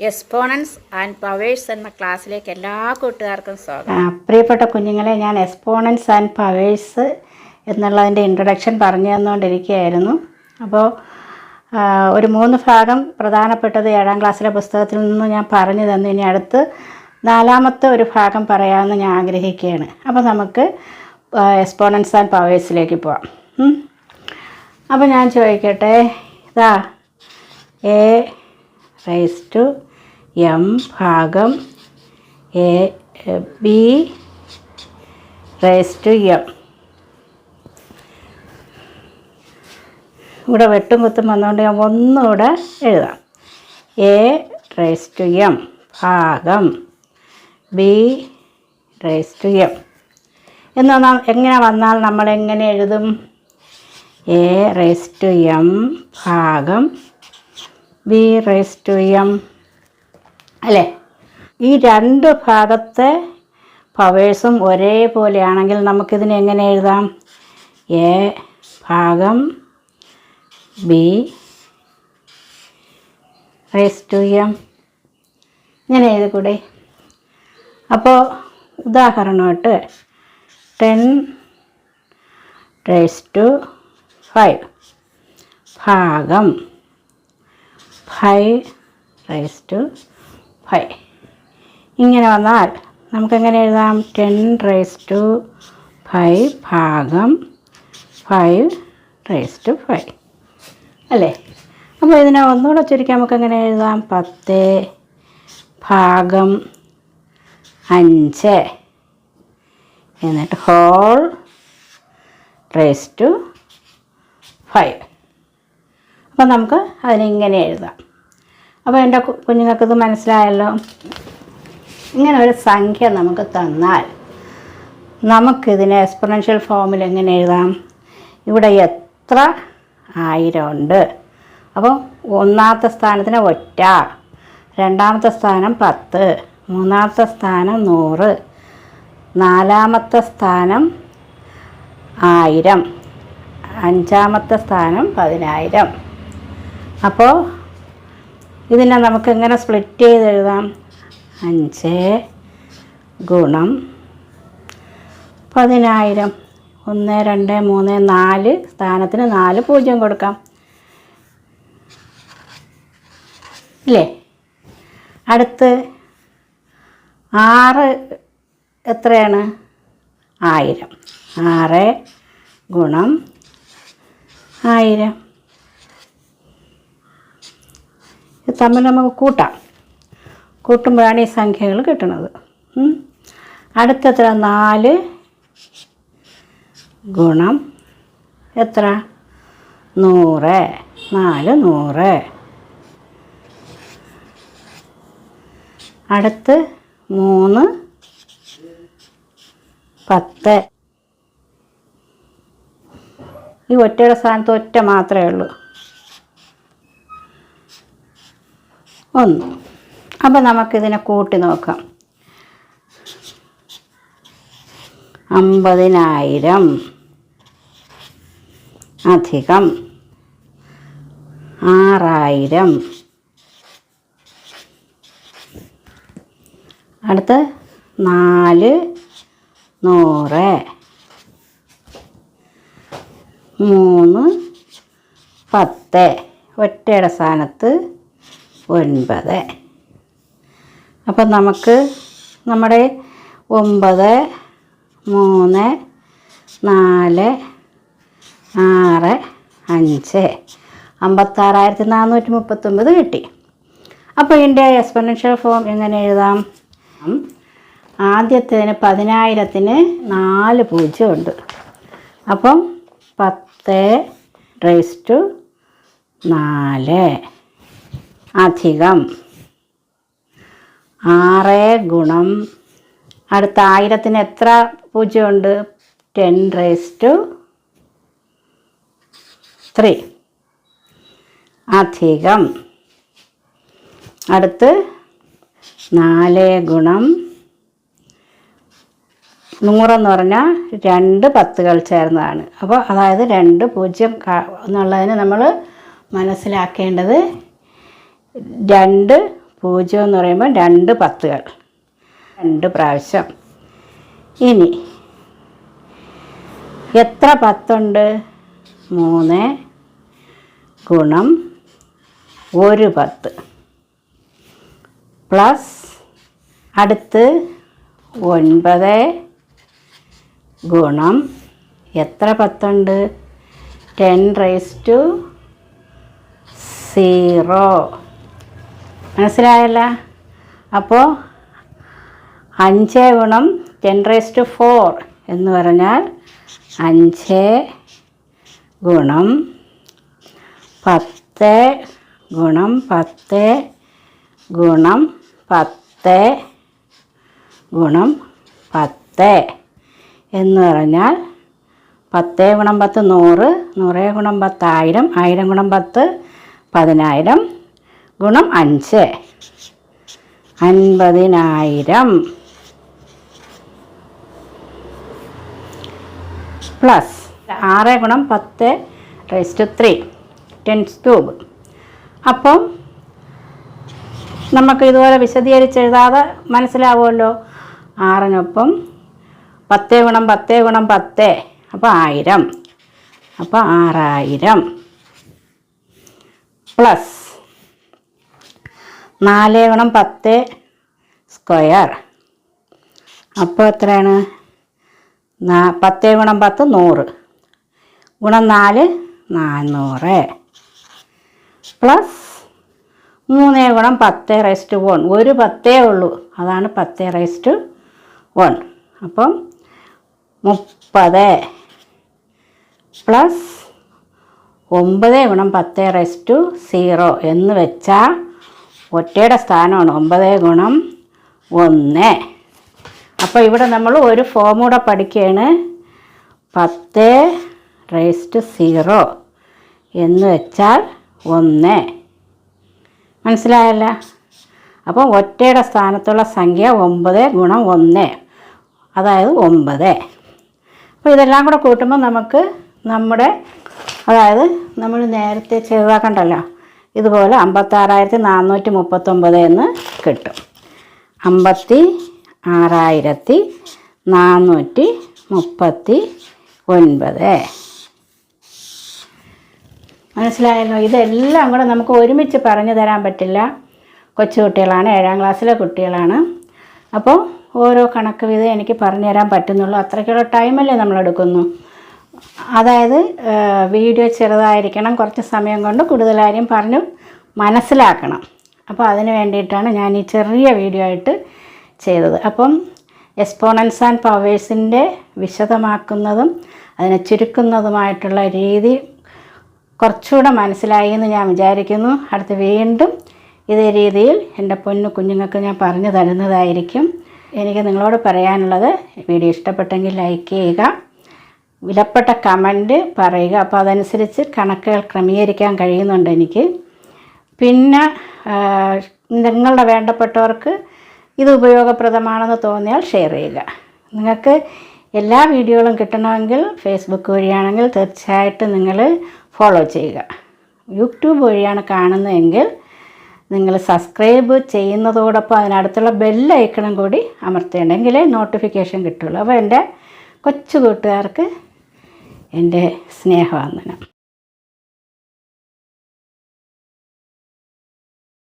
Exponents and powers എന്ന ക്ലാസ്സിലേക്ക് എല്ലാ കൂട്ടുകാർക്കും സ്വാഗതം. പ്രിയപ്പെട്ട കുഞ്ഞുങ്ങളെ, ഞാൻ എക്സ്പോണൻസ് ആൻഡ് പവേഴ്സ് എന്നുള്ളതിൻ്റെ ഇൻട്രൊഡക്ഷൻ പറഞ്ഞു തന്നുകൊണ്ടിരിക്കുകയായിരുന്നു. അപ്പോൾ ഒരു 3 ഭാഗം പ്രധാനപ്പെട്ടത് 7ാം ക്ലാസ്സിലെ പുസ്തകത്തിൽ നിന്ന് ഞാൻ പറഞ്ഞു തന്നു. ഇനി അടുത്ത് 4ാമത്തെ ഒരു ഭാഗം പറയാമെന്ന് ഞാൻ ആഗ്രഹിക്കുകയാണ്. അപ്പോൾ നമുക്ക് എക്സ്പോണൻസ് ആൻഡ് പവേഴ്സിലേക്ക് പോവാം. അപ്പോൾ ഞാൻ ചോദിക്കട്ടെ, ഇതാ എ റൈസ് ടു എം ഭാഗം A B raise to M. ഇവിടെ വെട്ടും കുത്തും വന്നുകൊണ്ട് ഞാൻ ഒന്നുകൂടെ എഴുതാം. എ റൈസ് ടു എം ഭാഗം ബി റൈസ് ടു എം എന്ന് എങ്ങനെ വന്നാൽ നമ്മൾ എങ്ങനെ എഴുതും? എ റൈസ് ടു എം ഭാഗം ബി റൈസ് ടു എം അല്ലേ? ഈ 2 ഭാഗത്തെ പവേഴ്സും ഒരേപോലെയാണെങ്കിൽ നമുക്കിതിനെ എങ്ങനെ എഴുതാം? എ ഭാഗം ബി റൈസ് ടു എം ഇങ്ങനെ എഴുതിക്കൂടെ? അപ്പോൾ ഉദാഹരണമായിട്ട് 10 റൈസ് ടു 5 ഭാഗം 5 റൈസ് ടു 5 ഇങ്ങനെ വന്നാൽ നമുക്കെങ്ങനെ എഴുതാം? 10 റൈസ് ടു 5 ഭാഗം 5 റൈസ് ടു 5 അല്ലേ? അപ്പോൾ ഇതിനെ ഒന്നുകൂടെ ചുരുക്കി നമുക്കെങ്ങനെ എഴുതാം? 10 ഭാഗം 5 എന്നിട്ട് ഹോൾ റൈസ് ടു 5. അപ്പോൾ നമുക്ക് അതിനിങ്ങനെ എഴുതാം. അപ്പോൾ എൻ്റെ കുഞ്ഞുങ്ങൾക്കിത് മനസ്സിലായല്ലോ. ഇങ്ങനെ ഒരു സംഖ്യ നമുക്ക് തന്നാൽ നമുക്കിതിനെ എക്സ്പോണൻഷ്യൽ ഫോമിൽ എങ്ങനെ എഴുതാം? ഇവിടെ എത്ര 1000 ഉണ്ട്? അപ്പോൾ 1ാമത്തെ സ്ഥാനത്തിന് 1, 2ാമത്തെ സ്ഥാനം 10, 3ാമത്തെ സ്ഥാനം 100, 4ാമത്തെ സ്ഥാനം 1000, 5ാമത്തെ സ്ഥാനം 10000. അപ്പോൾ ഇതിനെ നമുക്ക് എങ്ങനെ സ്പ്ലിറ്റ് ചെയ്ത് എഴുതാം? 5 ഗുണം 10000. 1, 2, 3, 4 സ്ഥാനത്തിന് 4 0 കൊടുക്കാം ഇല്ലേ? അടുത്ത് 6 എത്രയാണ്? 1000. 6 ഗുണം 1000. ഇത് തമ്മിൽ നമുക്ക് കൂട്ടുമ്പോഴാണ് ഈ സംഖ്യകൾ കിട്ടുന്നത്. അടുത്തെത്ര? 4 ഗുണം എത്ര? 100. 4 100. അടുത്ത് 3 10. ഈ ഒറ്റയുടെ സ്ഥാനത്ത് ഒറ്റ മാത്രമേ ഉള്ളൂ, 1. അപ്പോൾ നമുക്കിതിനെ കൂട്ടി നോക്കാം. 50000 അധികം 6000. അടുത്ത് 4 100. 3 10. ഒറ്റയുടെ സ്ഥാനത്ത് 9. അപ്പം നമുക്ക് നമ്മുടെ 9 3 4 6 5 56439 കിട്ടി. അപ്പോൾ ഇതിൻ്റെ എക്സ്പോണൻഷ്യൽ ഫോം എങ്ങനെ എഴുതാം? ആദ്യത്തേതിന് 10000-ന് 4 0 ഉണ്ട്. അപ്പം 10 റൈസ് ടു 4 അധികം 6 ഗുണം അടുത്ത 1000-ന് എത്ര 0 ഉണ്ട്? 10 റൈസ് ടു 3 അധികം അടുത്ത് 4 ഗുണം 100 എന്ന് പറഞ്ഞാൽ 2 10കൾ ചേർന്നതാണ്. അപ്പോൾ അതായത് 2 0 എന്നുള്ളതിന് നമ്മൾ മനസ്സിലാക്കേണ്ടത് 2 0 എന്ന് പറയുമ്പോൾ 2 പത്തുകൾ 2 പ്രാവശ്യം. ഇനി എത്ര 10 ഉണ്ട്? 3 ഗുണം 1 10 പ്ലസ് അടുത്ത് 9 ഗുണം എത്ര 10 ഉണ്ട്? 10⁻0. മനസ്സിലായല്ല? അപ്പോൾ 5 ഗുണം 10⁻4 എന്ന് പറഞ്ഞാൽ 5 ഗുണം 10 ഗുണം 10 ഗുണം 10 ഗുണം 10 എന്ന് പറഞ്ഞാൽ 10 ഗുണം 10 100, 100 ഗുണം 10 1000, 1000 ഗുണം 10 10000 ഗുണം 5 50000 പ്ലസ് 6 ഗുണം 10⁻3 10³ അപ്പം നമുക്ക് ഇതുപോലെ വിശദീകരിച്ചെഴുതാതെ മനസ്സിലാവുമല്ലോ. 6നൊപ്പം 10 ഗുണം 10 ഗുണം 10 അപ്പോൾ 1000, അപ്പോൾ 6000 പ്ലസ് 4 ഗുണം 10 സ്ക്വയർ അപ്പോൾ എത്രയാണ്? 10 ഗുണം 10 100 ഗുണം 4 400 പ്ലസ് 3 ഗുണം 10⁻1 ഒരു 10 ഉള്ളൂ, അതാണ് 10⁻1 അപ്പം 30 പ്ലസ് 9 ഗുണം 10⁻0 എന്ന് വെച്ചാൽ ഒറ്റയുടെ സ്ഥാനമാണ് 9 ഗുണം 1. അപ്പോൾ ഇവിടെ നമ്മൾ ഒരു ഫോം കൂടെ പഠിക്കുകയാണ്. 10⁻0 എന്ന് വെച്ചാൽ 1. മനസ്സിലായല്ല? അപ്പോൾ ഒറ്റയുടെ സ്ഥാനത്തുള്ള സംഖ്യ 9 ഗുണം 1, അതായത് 9. അപ്പോൾ ഇതെല്ലാം കൂടെ കൂട്ടുമ്പോൾ നമുക്ക് നമ്മൾ നേരത്തെ ചെയ്താക്കണ്ടല്ലോ, ഇതുപോലെ 56439 എന്ന് കിട്ടും. 56439. മനസ്സിലായല്ലോ? ഇതെല്ലാം കൂടെ നമുക്ക് ഒരുമിച്ച് പറഞ്ഞു തരാൻ പറ്റില്ല. കൊച്ചു കുട്ടികളാണ്, 7ാം ക്ലാസ്സിലെ കുട്ടികളാണ്. അപ്പോൾ ഓരോ കണക്ക് വീതം എനിക്ക് പറഞ്ഞു തരാൻ പറ്റുന്നുള്ളൂ. അത്രയ്ക്കുള്ള ടൈമല്ലേ നമ്മളെടുക്കുന്നു. അതായത് വീഡിയോ ചെറുതായിരിക്കണം, കുറച്ച് സമയം കൊണ്ട് കൂടുതലായും പറഞ്ഞു മനസ്സിലാക്കണം. അപ്പോൾ അതിന് വേണ്ടിയിട്ടാണ് ഞാൻ ഈ ചെറിയ വീഡിയോ ആയിട്ട് ചെയ്തത്. അപ്പം എക്സ്പോണൻസ് ആൻഡ് പവേഴ്സിൻ്റെ വിശദമാക്കുന്നതും അതിനെ ചുരുക്കുന്നതുമായിട്ടുള്ള രീതി കുറച്ചുകൂടെ മനസ്സിലായി എന്ന് ഞാൻ വിചാരിക്കുന്നു. അടുത്ത് വീണ്ടും ഇതേ രീതിയിൽ എൻ്റെ പൊന്നു കുഞ്ഞുങ്ങൾക്ക് ഞാൻ പറഞ്ഞു തരുന്നതായിരിക്കും. എനിക്ക് നിങ്ങളോട് പറയാനുള്ളത്, വീഡിയോ ഇഷ്ടപ്പെട്ടെങ്കിൽ ലൈക്ക് ചെയ്യുക, വിലപ്പെട്ട കമൻറ്റ് പറയുക. അപ്പോൾ അതനുസരിച്ച് കണക്കുകൾ ക്രമീകരിക്കാൻ കഴിയുന്നുണ്ട് എനിക്ക്. പിന്നെ നിങ്ങളുടെ വേണ്ടപ്പെട്ടവർക്ക് ഇത് ഉപയോഗപ്രദമാണെന്ന് തോന്നിയാൽ ഷെയർ ചെയ്യുക. നിങ്ങൾക്ക് എല്ലാ വീഡിയോകളും കിട്ടണമെങ്കിൽ ഫേസ്ബുക്ക് വഴിയാണെങ്കിൽ തീർച്ചയായിട്ടും നിങ്ങൾ ഫോളോ ചെയ്യുക. യൂട്യൂബ് വഴിയാണ് കാണുന്നതെങ്കിൽ നിങ്ങൾ സബ്സ്ക്രൈബ് ചെയ്യുന്നതോടൊപ്പം അതിനടുത്തുള്ള ബെല്ലൈക്കണം കൂടി അമർത്തേണ്ടെങ്കിലേ നോട്ടിഫിക്കേഷൻ കിട്ടുള്ളൂ. അപ്പോൾ എൻ്റെ കൊച്ചു കൂട്ടുകാർക്ക് എൻ്റെ സ്നേഹവന്ദനം.